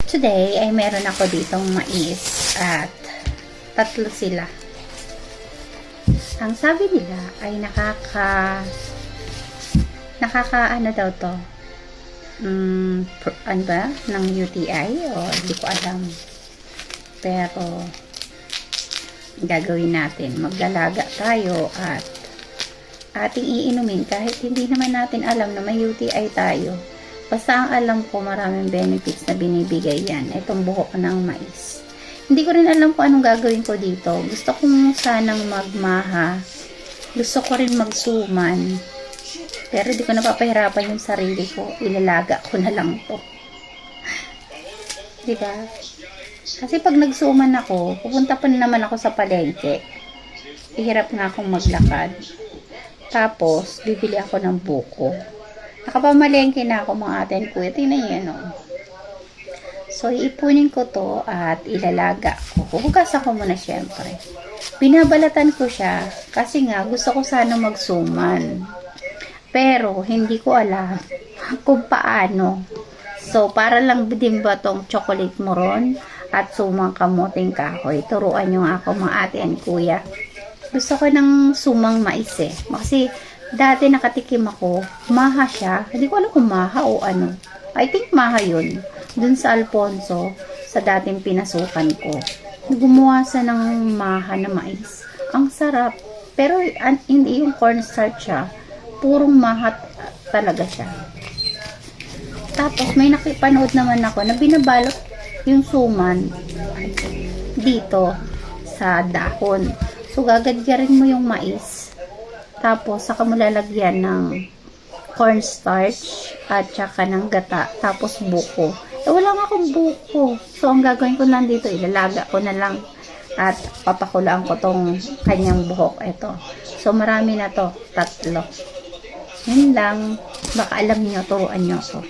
Today ay meron ako ditong mais at tatlo sila. Ang sabi nila ay ano daw to? Ano ba? Ng UTI o hindi ko alam. Pero gagawin natin. Maglalaga tayo at ating iinumin kahit hindi naman natin alam na may UTI tayo. Basta ang alam ko, maraming benefits na binibigay yan. Itong buhok ng mais. Hindi ko rin alam kung anong gagawin ko dito. Gusto ko sanang magmaha. Gusto ko rin magsuman. Pero di ko napapahirapan yung sarili ko. Ilalaga ko na lang to. Diba? Kasi pag nagsuman ako, pupunta pa naman ako sa palengke. Ihirap nga akong maglakad. Tapos, bibili ako ng buko. Nakapamalengke na ako mga atin ko. Tingnan nyo yan, oh. So, iipunin ko to at ilalaga ko. Hugasan ko muna syempre. Binabalatan ko siya kasi nga gusto ko sana magsuman. Pero, hindi ko alam kung paano. So, para lang din ba tong chocolate moron at sumang kamuting kahoy. Turuan nyo nga ako mga ate and kuya. Gusto ko ng sumang mais eh. Kasi, dati nakatikim ako, maha siya. Hindi ko alam kung maha o ano. I think maha yun. Dun sa Alfonso, sa dating pinasukan ko. Gumawa sa ng maha na mais. Ang sarap. Pero hindi yung cornstarch siya. Purong maha talaga siya. Tapos may nakipanood naman ako na binabalot yung suman dito sa dahon. So gagadyarin mo yung mais. Tapos saka mo lalagyan ng cornstarch at saka ng gata. Tapos buko. Wala nga akong buko. So ang gagawin ko lang dito, ilalaga ko na lang at papakulaan ko tong kanyang buhok. Ito. So marami na to. 3. Yun lang. Baka alam niyo, turuan niyo ako.